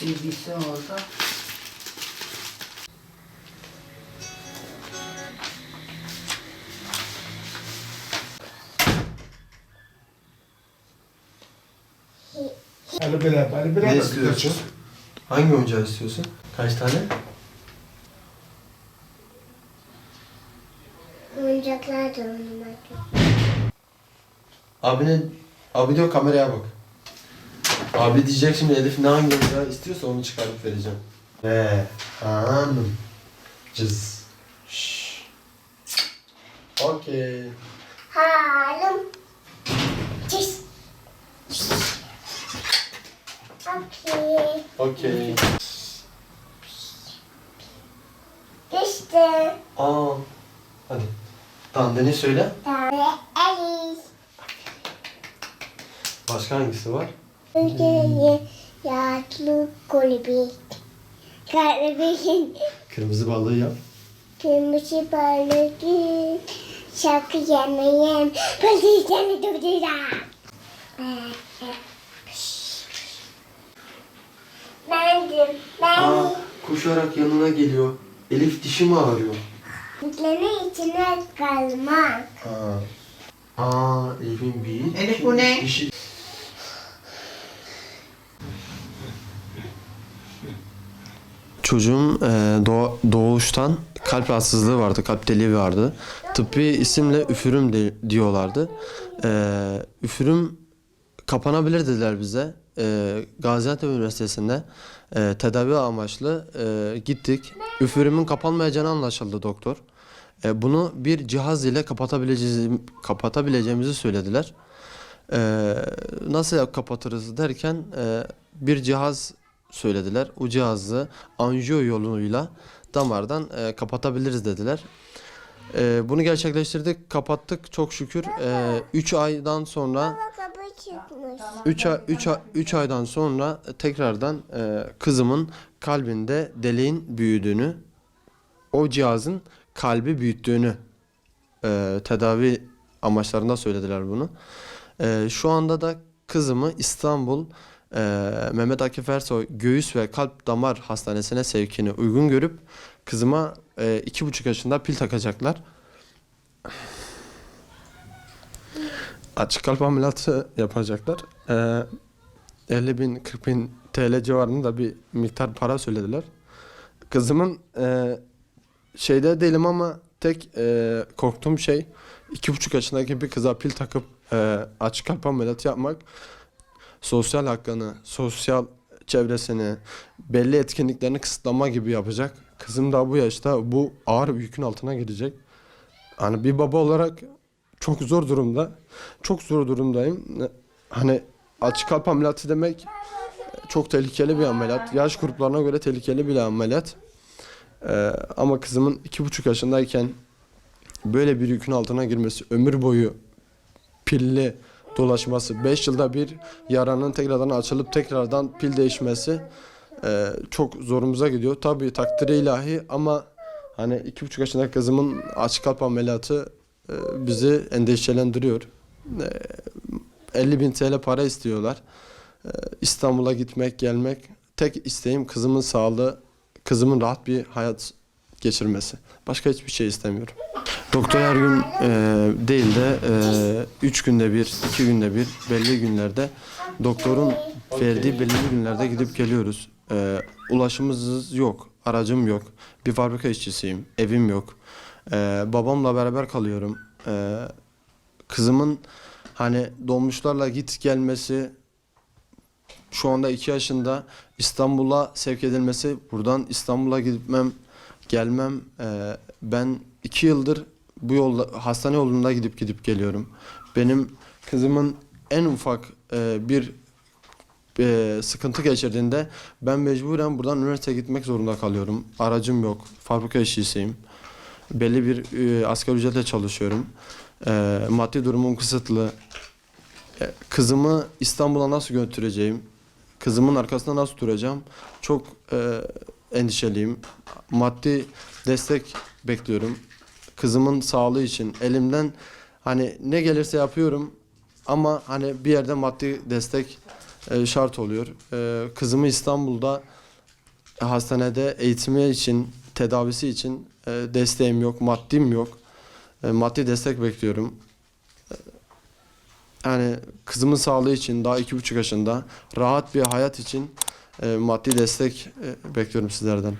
CD'si orada. Ali Bilal Ne istiyorsun? Hangi oyuncağı istiyorsun? Kaç tane? Oyuncaklar da oynamak. Abi diyor kameraya bak. Abi diyecek şimdi Elif ne hangi oyuncağı istiyorsa onu çıkarıp vereceğim. Hanım. Cız. Şşş. Okey. Halim. Çiz. Okey. Okey. İşte. Hadi. Dandini söyle. Tane Alice. Başka hangisi var? Ülkeye yatlı kulübü. Kalbin Kırmızı balığı yap. kırmızı balığı. Şarkı yemeyen. Pazartesi durdura. Bendim. Ben Koşarak yanına geliyor. Elif dişi mi ağrıyor? gene içine kalmak. Elif'in bir. Elif bu ne? Dişi. Çocuğum doğuştan kalp rahatsızlığı vardı, kalp deliği vardı. Tıbbi isimle üfürüm diyorlardı. Üfürüm kapanabilir dediler bize. Gaziantep Üniversitesi'nde tedavi amaçlı gittik. Üfürümün kapanmayacağını anlaşıldı doktor. Bunu bir cihaz ile kapatabileceğimizi söylediler. Nasıl kapatırız derken bir cihaz söylediler. O cihazı anjiyo yoluyla damardan kapatabiliriz dediler. Bunu gerçekleştirdik, kapattık çok şükür. 3 aydan sonra Kapı çıkmış. 3 aydan sonra tekrardan kızımın kalbinde deliğin büyüdüğünü, o cihazın kalbi büyüttüğünü tedavi amaçlarında söylediler bunu. Şu anda da kızımı İstanbul Mehmet Akif Ersoy Göğüs ve Kalp Damar Hastanesi'ne sevkini uygun görüp kızıma 2,5 yaşında pil takacaklar. Açık kalp ameliyatı yapacaklar. 50 bin 40 bin TL civarında bir miktar para söylediler. Kızımın şeyde değilim ama tek korktuğum şey 2,5 yaşındaki bir kıza pil takıp açık kalp ameliyatı yapmak. Sosyal hakkını, sosyal çevresini, belli etkinliklerini kısıtlama gibi yapacak. Kızım da bu yaşta bu ağır bir yükün altına girecek. Hani bir baba olarak çok zor durumda. Çok zor durumdayım. Hani açık kalp ameliyatı demek çok tehlikeli bir ameliyat. Yaş gruplarına göre tehlikeli bir ameliyat. Ama kızımın 2,5 yaşındayken böyle bir yükün altına girmesi, ömür boyu pilli dolaşması, 5 yılda bir yaranın tekrardan açılıp tekrardan pil değişmesi çok zorumuza gidiyor. Tabii takdiri ilahi ama hani 2,5 yaşındaki kızımın açık kalp ameliyatı bizi endişelendiriyor. 50 bin TL para istiyorlar. İstanbul'a gitmek, gelmek. Tek isteğim kızımın sağlığı, kızımın rahat bir hayat geçirmesi. Başka hiçbir şey istemiyorum. Doktor her gün değil de 3 günde bir, 2 günde bir, belli günlerde doktorun verdiği belirli günlerde gidip geliyoruz. Ulaşımımız yok, aracım yok, bir fabrika işçisiyim, evim yok. Babamla beraber kalıyorum. Kızımın hani dolmuşlarla git gelmesi, şu anda 2 yaşında, İstanbul'a sevk edilmesi, buradan İstanbul'a gitmem, gelmem. Ben 2 yıldır bu yolda, hastane yolunda gidip geliyorum. Benim kızımın en ufak bir sıkıntı geçirdiğinde ben mecburen buradan üniversiteye gitmek zorunda kalıyorum. Aracım yok, fabrika işçisiyim. Belli bir asgari ücretle çalışıyorum. Maddi durumum kısıtlı. Kızımı İstanbul'a nasıl götüreceğim? Kızımın arkasında nasıl duracağım? Çok endişeliyim. Maddi destek bekliyorum. Kızımın sağlığı için elimden hani ne gelirse yapıyorum ama hani bir yerde maddi destek şart oluyor. Kızımı İstanbul'da hastanede eğitimi için, tedavisi için desteğim yok, maddim yok. Maddi destek bekliyorum. Yani kızımın sağlığı için daha 2,5 yaşında rahat bir hayat için maddi destek bekliyorum sizlerden.